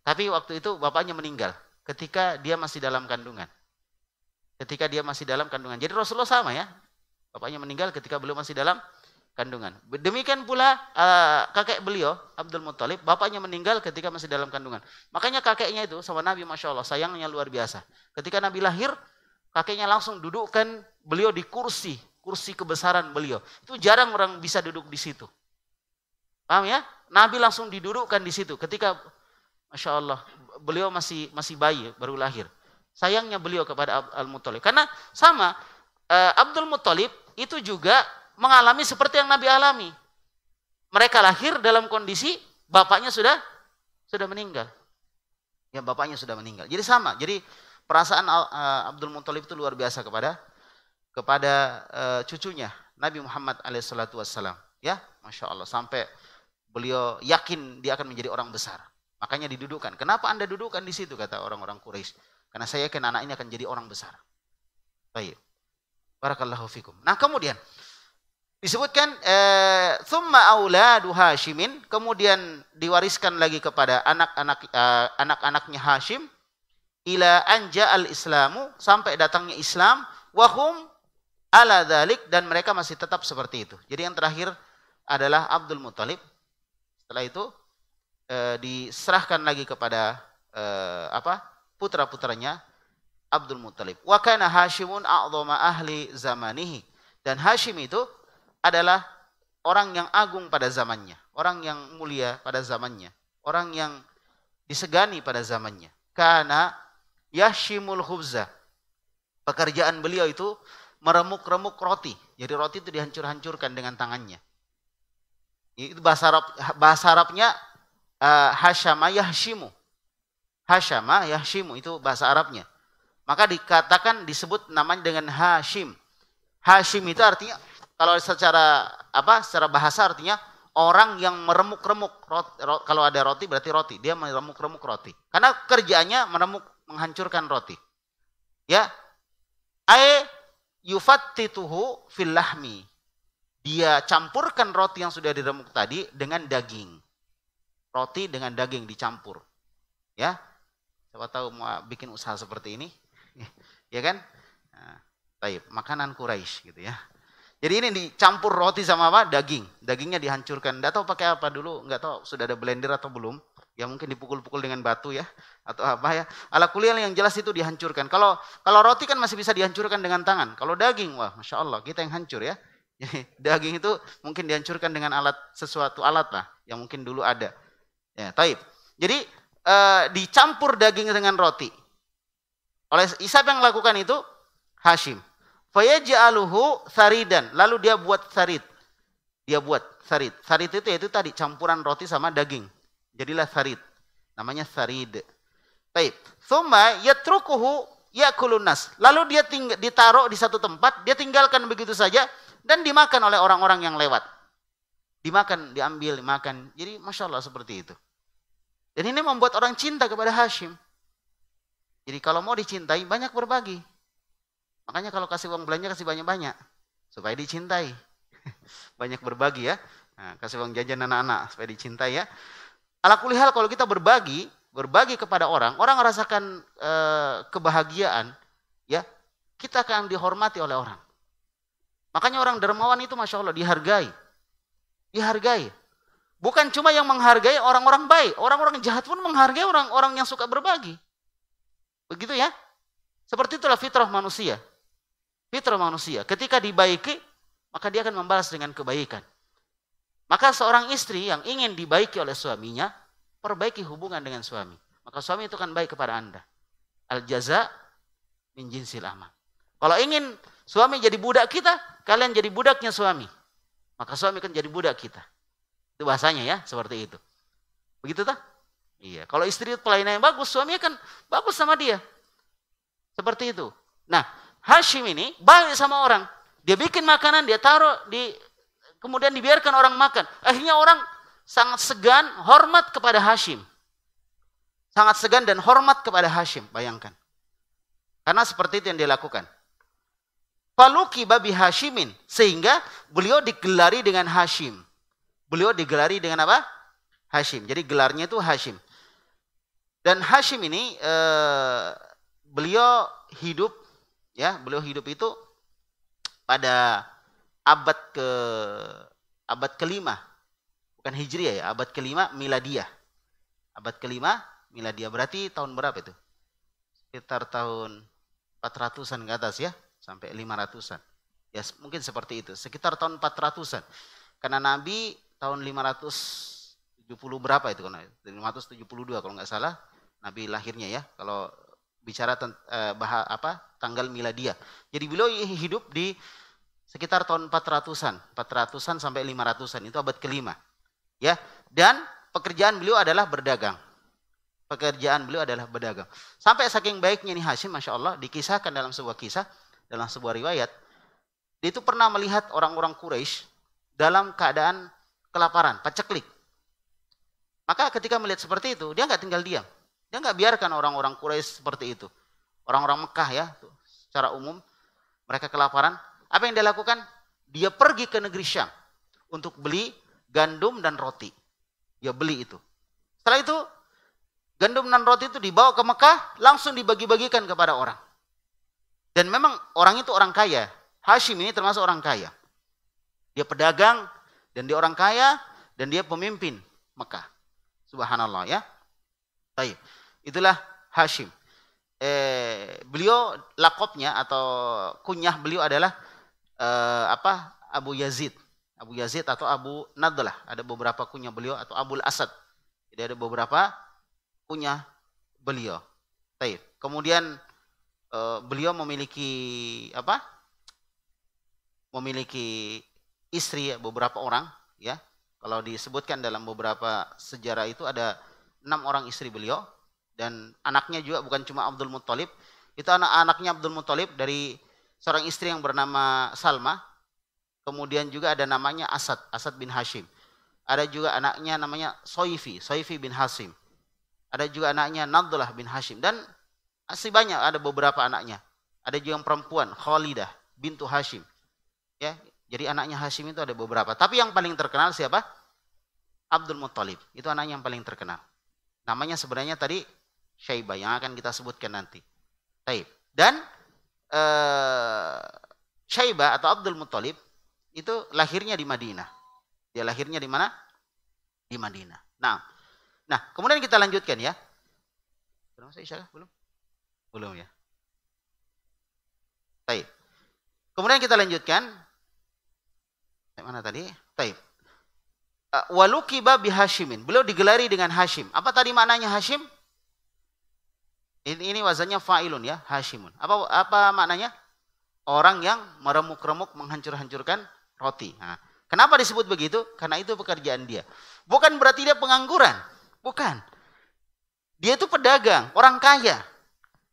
Tapi waktu itu bapaknya meninggal ketika dia masih dalam kandungan. Ketika dia masih dalam kandungan. Jadi Rasulullah sama ya. Bapaknya meninggal ketika beliau masih dalam kandungan. Demikian pula kakek beliau Abdul Muttalib, bapaknya meninggal ketika masih dalam kandungan. Makanya kakeknya itu sama Nabi, masya Allah, sayangnya luar biasa. Ketika Nabi lahir, kakeknya langsung dudukkan beliau di kursi kebesaran beliau. Itu jarang orang bisa duduk di situ. Paham ya? Nabi langsung didudukkan di situ ketika masya Allah beliau masih bayi baru lahir. Sayangnya beliau kepada Al-Muttalib. Karena sama Abdul Muttalib itu juga mengalami seperti yang Nabi alami. Mereka lahir dalam kondisi bapaknya sudah meninggal. Ya, bapaknya sudah meninggal. Jadi sama. Jadi perasaan Abdul Muttalib itu luar biasa kepada cucunya Nabi Muhammad alaihissalam. Ya, masya Allah, sampai beliau yakin dia akan menjadi orang besar. Makanya didudukkan. Kenapa Anda dudukkan di situ, kata orang-orang Quraisy? Karena saya yakin anak ini akan jadi orang besar. Baik. Barakallahu fikum. Nah, kemudian disebutkan tsumma auladu Hashimin, kemudian diwariskan lagi kepada anak-anaknya Hashim ila anja al-islamu, sampai datangnya Islam, wahum ala dzalik, dan mereka masih tetap seperti itu. Jadi yang terakhir adalah Abdul Muttalib. Setelah itu diserahkan lagi kepada putra-putranya Abdul Muttalib. Wa kana Hashimun a'dhama ahli zamanihi, dan Hashim itu adalah orang yang agung pada zamannya, orang yang mulia pada zamannya, orang yang disegani pada zamannya. Kana yashimul khubza, pekerjaan beliau itu meremuk-remuk roti. Jadi roti itu dihancur-hancurkan dengan tangannya. Itu bahasa Arabnya hasyama yahshimu. Hasyama yahshimu itu bahasa Arabnya. Maka disebut namanya dengan Hashim. Hashim itu artinya, kalau secara bahasa artinya orang yang meremuk-remuk. Kalau ada roti berarti roti. Dia meremuk-remuk roti. Karena kerjaannya menghancurkan roti. Ya. Yufattituhu fil lahmi. Dia campurkan roti yang sudah diremuk tadi dengan daging. Roti dengan daging dicampur. Ya. Siapa tahu mau bikin usaha seperti ini. Ya kan? Nah, Taib, makanan Quraisy gitu ya. Jadi ini dicampur roti sama apa? Daging. Dagingnya dihancurkan. Enggak tahu pakai apa dulu, enggak tahu sudah ada blender atau belum. Ya mungkin dipukul-pukul dengan batu ya atau apa ya. Ala kulli yang jelas itu dihancurkan. Kalau roti kan masih bisa dihancurkan dengan tangan. Kalau daging, wah Masya Allah kita yang hancur ya. Jadi daging itu mungkin dihancurkan dengan sesuatu alat lah yang mungkin dulu ada. Ya, taib. Jadi dicampur daging dengan roti. Oleh siapa yang lakukan itu? Hashim. Fayaj'aluhu saridan. Lalu dia buat sarid. Dia buat sarid. Sarid itu yaitu tadi campuran roti sama daging. Jadilah sarid. Namanya sarid. Baik. Tsumma yatrukuhu yakulun nas. Lalu dia ditaruh di satu tempat, dia tinggalkan begitu saja dan dimakan oleh orang-orang yang lewat. Dimakan, diambil, dimakan. Jadi Masya Allah seperti itu. Dan ini membuat orang cinta kepada Hashim. Jadi kalau mau dicintai, banyak berbagi. Makanya kalau kasih uang belanja, kasih banyak-banyak. Supaya dicintai. Banyak berbagi ya. Nah, kasih uang jajan anak-anak, supaya dicintai ya. Ala kulli hal kalau kita berbagi kepada orang merasakan kebahagiaan, ya, kita akan dihormati oleh orang. Makanya orang dermawan itu Masya Allah dihargai. Dihargai. Bukan cuma yang menghargai orang-orang baik, orang-orang jahat pun menghargai orang-orang yang suka berbagi. Begitu ya. Seperti itulah fitrah manusia. Fitrah manusia. Ketika dibaiki, maka dia akan membalas dengan kebaikan. Maka seorang istri yang ingin dibaiki oleh suaminya, perbaiki hubungan dengan suami. Maka suami itu akan baik kepada Anda. Al-jaza min jinsil amal. Kalau ingin suami jadi budak kita, kalian jadi budaknya suami. Maka suami akan jadi budak kita. Itu bahasanya ya, seperti itu. Begitu tak? Iya. Kalau istri pelayanan yang bagus, suami akan bagus sama dia. Seperti itu. Nah, Hashim ini baik sama orang. Dia bikin makanan, dia taruh kemudian dibiarkan orang makan. Akhirnya orang sangat segan, hormat kepada Hashim. Sangat segan dan hormat kepada Hashim, bayangkan. Karena seperti itu yang dia lakukan. Faluki babi Hashimin, sehingga beliau digelari dengan Hashim. Beliau digelari dengan apa? Hashim. Jadi gelarnya itu Hashim. Dan Hashim ini beliau hidup itu pada abad kelima, bukan Hijriah ya, abad kelima Miladiyah. Abad kelima Miladiyah berarti tahun berapa itu? Sekitar tahun 400-an ke atas ya, sampai 500-an. Ya mungkin seperti itu, sekitar tahun 400-an. Karena Nabi tahun 570 berapa itu? 572 kalau nggak salah Nabi lahirnya ya. Kalau bicara tanggal Miladiyah. Jadi beliau hidup di sekitar tahun 400-an sampai 500-an, itu abad kelima. Ya, dan pekerjaan beliau adalah berdagang. Sampai saking baiknya nih Hashim, Masya Allah, dikisahkan dalam sebuah kisah, dalam sebuah riwayat, dia itu pernah melihat orang-orang Quraisy dalam keadaan kelaparan, paceklik. Maka ketika melihat seperti itu, dia nggak tinggal diam. Dia nggak biarkan orang-orang Quraisy seperti itu. Orang-orang Mekah ya, secara umum, mereka kelaparan. Apa yang dia lakukan? Dia pergi ke negeri Syam untuk beli gandum dan roti. Dia beli itu. Setelah itu, gandum dan roti itu dibawa ke Mekah, langsung dibagi-bagikan kepada orang. Dan memang orang itu orang kaya. Hashim ini termasuk orang kaya. Dia pedagang, dan dia orang kaya, dan dia pemimpin Mekah. Subhanallah ya. Baik. Itulah Hashim. Beliau lakopnya atau kunyah beliau adalah Abu Yazid. Abu Yazid atau Abu Nadlah. Ada beberapa kunyah beliau atau Abul Asad. Jadi ada beberapa kunyah beliau. Baik. Kemudian beliau memiliki memiliki istri beberapa orang ya. Kalau disebutkan dalam beberapa sejarah itu ada 6 orang istri beliau, dan anaknya juga bukan cuma Abdul Muttalib, itu anak-anaknya Abdul Muttalib dari seorang istri yang bernama Salma, kemudian juga ada namanya Asad bin Hashim, ada juga anaknya namanya Soifi bin Hashim, ada juga anaknya Nadlah bin Hashim, dan masih banyak ada beberapa anaknya, ada juga yang perempuan Khalidah bintu Hashim, ya. Jadi anaknya Hashim itu ada beberapa, tapi yang paling terkenal siapa? Abdul Muttalib, itu anaknya yang paling terkenal. Namanya sebenarnya tadi Syaibah yang akan kita sebutkan nanti. Baik. Dan Syaibah atau Abdul Muthalib itu lahirnya di Madinah. Dia lahirnya di mana? Di Madinah. Nah, kemudian kita lanjutkan ya. Sudah masuk Isya belum? Belum ya. Baik. Kemudian kita lanjutkan. Mana tadi? Baik. Walukiba bi Hashimin. Beliau digelari dengan Hashim. Apa tadi maknanya Hashim? Ini wazannya fa'ilun ya, Hashimun. Apa maknanya? Orang yang meremuk-remuk menghancur-hancurkan roti. Nah, kenapa disebut begitu? Karena itu pekerjaan dia. Bukan berarti dia pengangguran. Bukan. Dia itu pedagang, orang kaya.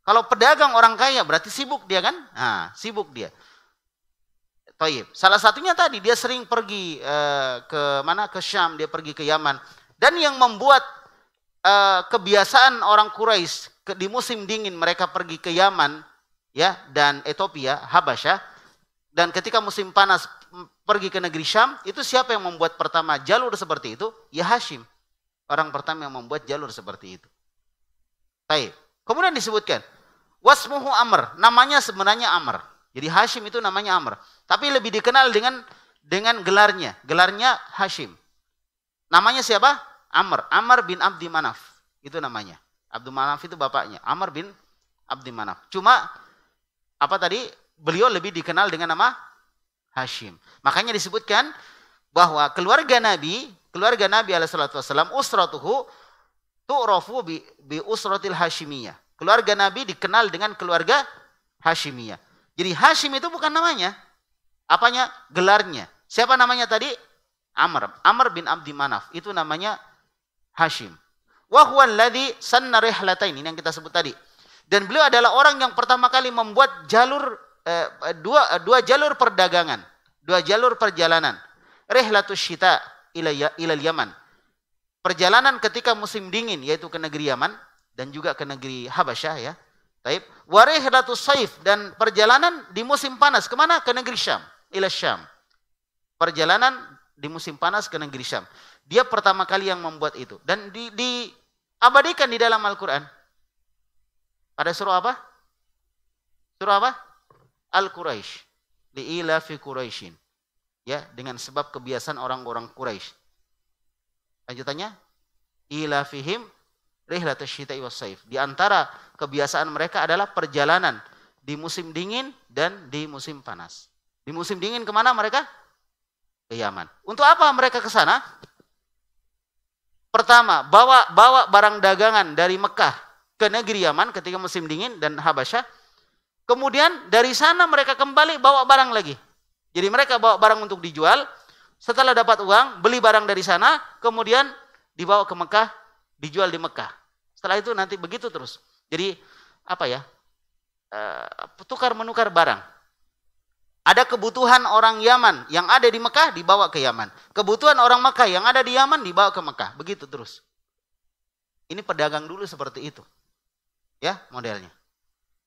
Kalau pedagang orang kaya berarti sibuk dia kan? Nah, sibuk dia. Taib. Salah satunya tadi dia sering pergi ke mana? Ke Syam, dia pergi ke Yaman. Dan yang membuat kebiasaan orang Quraisy di musim dingin mereka pergi ke Yaman ya dan Ethiopia, Habasyah, dan ketika musim panas pergi ke negeri Syam, itu siapa yang membuat pertama jalur seperti itu? Ya Hashim. Orang pertama yang membuat jalur seperti itu. Baik. Kemudian disebutkan wasmuhu Amr, namanya sebenarnya Amr. Jadi Hashim itu namanya Amr, tapi lebih dikenal dengan gelarnya. Gelarnya Hashim. Namanya siapa? Amr. Amr bin Abdi Manaf. Itu namanya. Abdul Manaf itu bapaknya. Amr bin Abdi Manaf. Cuma apa tadi? Beliau lebih dikenal dengan nama Hashim. Makanya disebutkan bahwa keluarga Nabi alaihi salatu wasallam usratuhu tu'rafu bi usratil Hashimiyah. Keluarga Nabi dikenal dengan keluarga Hashimiyah. Jadi Hashim itu bukan namanya. Apanya? Gelarnya. Siapa namanya tadi? Amr. Amr bin Abdi Manaf. Itu namanya Hashim. Wa huwa alladhi sanna rihlatain. Ini yang kita sebut tadi. Dan beliau adalah orang yang pertama kali membuat jalur dua jalur perdagangan, dua jalur perjalanan. Rihlatus syita ila Yaman. Perjalanan ketika musim dingin yaitu ke negeri Yaman dan juga ke negeri Habasyah ya. Taib. Wa rihlatus saif, dan perjalanan di musim panas kemana? Ke negeri Syam, ila Syam. Perjalanan di musim panas ke negeri Syam. Dia pertama kali yang membuat itu dan diabadikan di dalam Al-Qur'an. Pada surah apa? Surah apa? Al-Quraisy. Li'ilafi Quraisyin. Ya, dengan sebab kebiasaan orang-orang Quraisy. Lanjutannya, ilafihim rihlatash syita'i was-saif. Di antara kebiasaan mereka adalah perjalanan di musim dingin dan di musim panas. Di musim dingin kemana mereka? Ke Yaman. Untuk apa mereka ke sana? Pertama, bawa barang dagangan dari Mekah ke negeri Yaman ketika musim dingin dan Habasyah. Kemudian dari sana mereka kembali bawa barang lagi. Jadi mereka bawa barang untuk dijual. Setelah dapat uang, beli barang dari sana, kemudian dibawa ke Mekah, dijual di Mekah. Setelah itu nanti begitu terus. Jadi apa ya? Tukar menukar barang. Ada kebutuhan orang Yaman yang ada di Mekah dibawa ke Yaman. Kebutuhan orang Mekah yang ada di Yaman dibawa ke Mekah. Begitu terus. Ini pedagang dulu seperti itu. Ya, modelnya.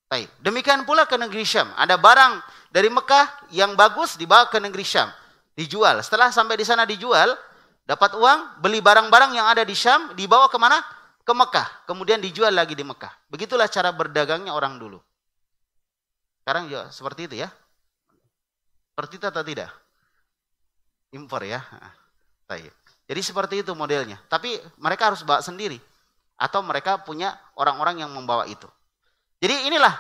Baik. Demikian pula ke negeri Syam. Ada barang dari Mekah yang bagus dibawa ke negeri Syam. Dijual. Setelah sampai di sana dijual, dapat uang, beli barang-barang yang ada di Syam, dibawa kemana? Ke Mekah. Kemudian dijual lagi di Mekah. Begitulah cara berdagangnya orang dulu. Sekarang juga seperti itu ya. Seperti itu atau tidak? Impor ya. Baik. Jadi seperti itu modelnya. Tapi mereka harus bawa sendiri. Atau mereka punya orang-orang yang membawa itu. Jadi inilah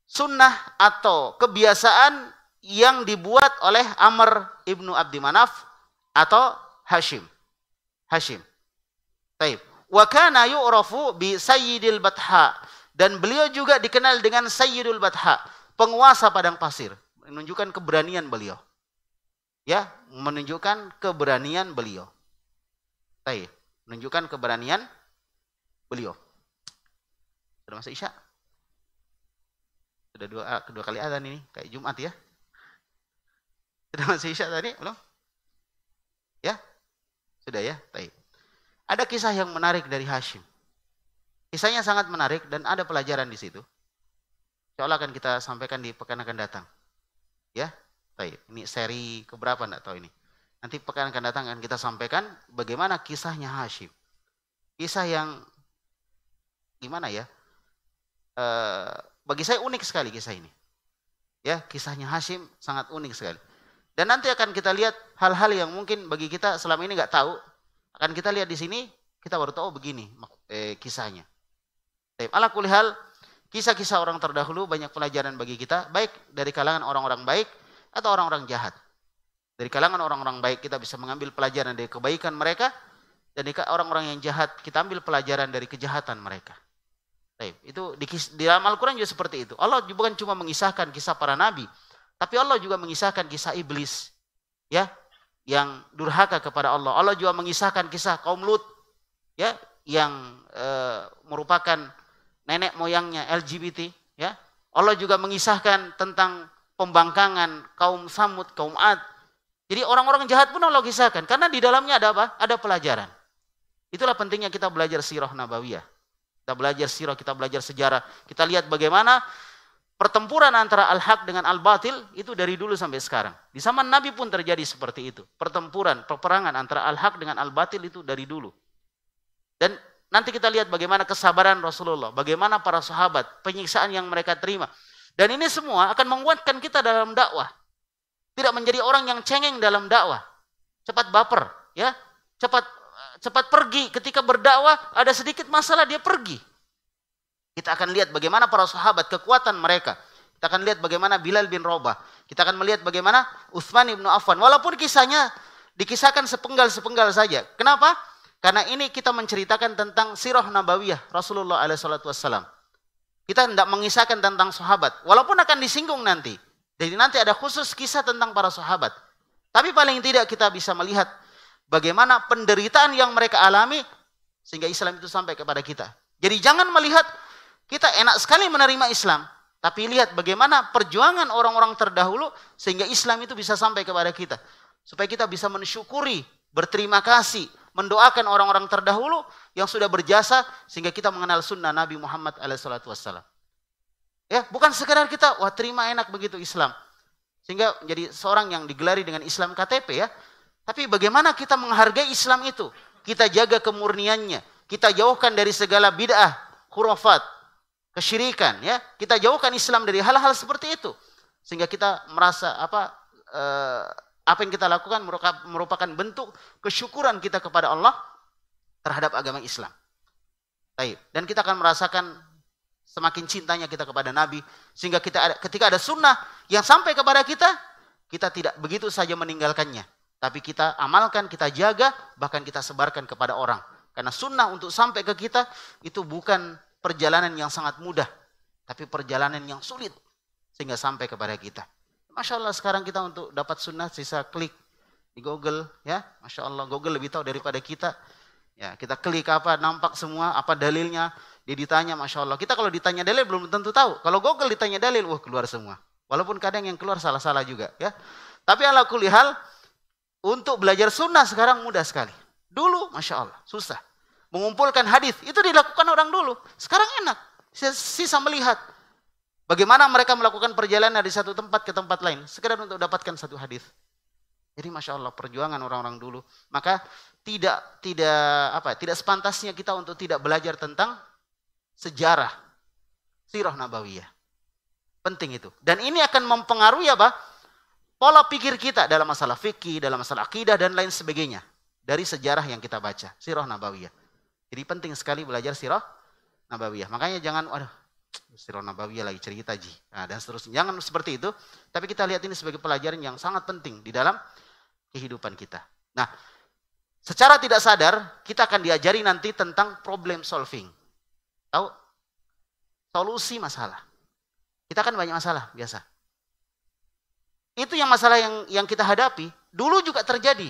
sunnah atau kebiasaan yang dibuat oleh Amr ibnu Abdi Manaf atau Hashim. Hashim. Taib. Wa kana yu'rafu bi Sayyidil Batha. Dan beliau juga dikenal dengan Sayyidul Batha, penguasa padang pasir. Menunjukkan keberanian beliau. Ya, menunjukkan keberanian beliau. Taib. Menunjukkan keberanian beliau. Sudah masuk Isya? Sudah dua kali adzan ini, kayak Jumat ya. Sudah masuk Isya tadi? Belum? Ya? Sudah ya? Baik. Ada kisah yang menarik dari Hashim. Kisahnya sangat menarik dan ada pelajaran di situ. Insyaallah akan kita sampaikan di pekan akan datang. Ya? Baik. Ini seri keberapa enggak tahu ini. Nanti pekan akan datang akan kita sampaikan bagaimana kisahnya Hashim. Kisah yang gimana ya? Bagi saya unik sekali kisah ini. Ya, kisahnya Hashim sangat unik sekali. Dan nanti akan kita lihat hal-hal yang mungkin bagi kita selama ini nggak tahu. Akan kita lihat di sini, kita baru tahu begini kisahnya. Ala kulli hal, kisah-kisah orang terdahulu banyak pelajaran bagi kita, baik dari kalangan orang-orang baik atau orang-orang jahat. Dari kalangan orang-orang baik kita bisa mengambil pelajaran dari kebaikan mereka, dan dari orang-orang yang jahat kita ambil pelajaran dari kejahatan mereka. Itu di dalam Al-Quran juga seperti itu. Allah bukan cuma mengisahkan kisah para nabi, tapi Allah juga mengisahkan kisah iblis, ya, yang durhaka kepada Allah. Allah juga mengisahkan kisah kaum Lut, ya, yang merupakan nenek moyangnya LGBT, ya. Allah juga mengisahkan tentang pembangkangan kaum Samud, kaum Ad. Jadi orang-orang jahat pun Allah kisahkan, karena di dalamnya ada apa? Ada pelajaran. Itulah pentingnya kita belajar sirah nabawiyah. Kita belajar sirah, kita belajar sejarah. Kita lihat bagaimana pertempuran antara al-haq dengan al-batil itu dari dulu sampai sekarang. Di zaman Nabi pun terjadi seperti itu. Pertempuran, peperangan antara al-haq dengan al-batil itu dari dulu. Dan nanti kita lihat bagaimana kesabaran Rasulullah, bagaimana para sahabat, penyiksaan yang mereka terima. Dan ini semua akan menguatkan kita dalam dakwah. Tidak menjadi orang yang cengeng dalam dakwah. Cepat baper, ya. Cepat pergi ketika berdakwah, ada sedikit masalah dia pergi. Kita akan lihat bagaimana para sahabat, kekuatan mereka. Kita akan lihat bagaimana Bilal bin Rabah. Kita akan melihat bagaimana Utsman bin Affan. Walaupun kisahnya dikisahkan sepenggal-sepenggal saja. Kenapa? Karena ini kita menceritakan tentang sirah nabawiyah Rasulullah SAW. Kita tidak mengisahkan tentang sahabat. Walaupun akan disinggung nanti. Jadi nanti ada khusus kisah tentang para sahabat. Tapi paling tidak kita bisa melihat bagaimana penderitaan yang mereka alami sehingga Islam itu sampai kepada kita. Jadi jangan melihat kita enak sekali menerima Islam, tapi lihat bagaimana perjuangan orang-orang terdahulu sehingga Islam itu bisa sampai kepada kita. Supaya kita bisa mensyukuri, berterima kasih, mendoakan orang-orang terdahulu yang sudah berjasa sehingga kita mengenal sunnah Nabi Muhammad SAW. Ya, bukan sekedar kita wah terima enak begitu Islam. Sehingga menjadi seorang yang digelari dengan Islam KTP ya. Tapi bagaimana kita menghargai Islam itu? Kita jaga kemurniannya. Kita jauhkan dari segala bid'ah, khurafat, kesyirikan ya. Kita jauhkan Islam dari hal-hal seperti itu. Sehingga kita merasa apa yang kita lakukan merupakan bentuk kesyukuran kita kepada Allah terhadap agama Islam. Baik, dan kita akan merasakan semakin cintanya kita kepada Nabi, sehingga ketika ada sunnah yang sampai kepada kita, kita tidak begitu saja meninggalkannya, tapi kita amalkan, kita jaga, bahkan kita sebarkan kepada orang. Karena sunnah untuk sampai ke kita itu bukan perjalanan yang sangat mudah, tapi perjalanan yang sulit sehingga sampai kepada kita. Masya Allah sekarang kita untuk dapat sunnah sisa klik di Google ya, Masya Allah Google lebih tahu daripada kita. Ya, kita klik apa, nampak semua, apa dalilnya, dia ditanya, Masya Allah. Kita kalau ditanya dalil belum tentu tahu. Kalau Google ditanya dalil, wah keluar semua. Walaupun kadang yang keluar salah-salah juga. Ya. Tapi ala kulli hal, untuk belajar sunnah sekarang mudah sekali. Dulu, Masya Allah, susah. Mengumpulkan hadis itu dilakukan orang dulu. Sekarang enak, sisa melihat. Bagaimana mereka melakukan perjalanan dari satu tempat ke tempat lain. Sekedar untuk dapatkan satu hadis. Jadi Masya Allah perjuangan orang-orang dulu. Maka tidak sepantasnya kita untuk tidak belajar tentang sejarah sirah nabawiyah. Penting itu. Dan ini akan mempengaruhi apa? Pola pikir kita dalam masalah fikih, dalam masalah akidah dan lain sebagainya. Dari sejarah yang kita baca, sirah nabawiyah. Jadi penting sekali belajar sirah nabawiyah. Makanya jangan sirah nabawiyah lagi cerita ji. Nah, dan seterusnya. Jangan seperti itu. Tapi kita lihat ini sebagai pelajaran yang sangat penting di dalam kehidupan kita. Nah, secara tidak sadar, kita akan diajari nanti tentang problem solving. Tahu? Solusi masalah. Kita kan banyak masalah, biasa. Itu yang masalah yang kita hadapi, dulu juga terjadi.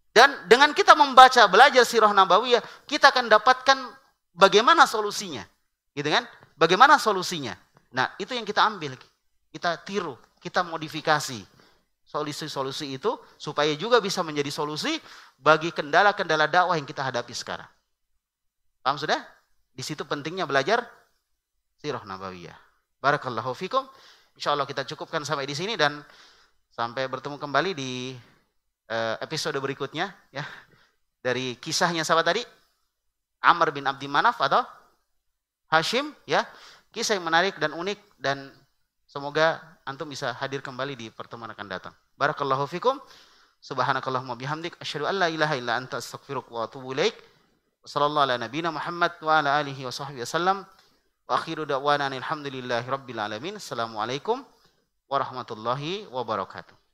Dan dengan kita membaca, belajar sirah nabawiyah, kita akan dapatkan bagaimana solusinya. Gitu kan? Bagaimana solusinya? Nah, itu yang kita ambil. Kita tiru, kita modifikasi. Solusi-solusi itu supaya juga bisa menjadi solusi bagi kendala-kendala dakwah yang kita hadapi sekarang. Paham sudah? Di situ pentingnya belajar sirah nabawiyah. Barakallahu fikum. Insyaallah kita cukupkan sampai di sini dan sampai bertemu kembali di episode berikutnya ya. Dari kisahnya siapa tadi? Amr bin Abdi Manaf atau Hashim ya. Kisah yang menarik dan unik dan Semoga antum bisa hadir kembali di pertemuan akan datang. Barakallahu fikum. Subhanakallahumma bihamdik asyhadu an la ilaha illa anta astaghfiruka wa atubu ilaik. Wassallallahu ala nabiyina Muhammad wa ala alihi wa sahbihi wasallam. Wa akhiru da'wana alhamdulillahi rabbil alamin. Assalamualaikum warahmatullahi wabarakatuh.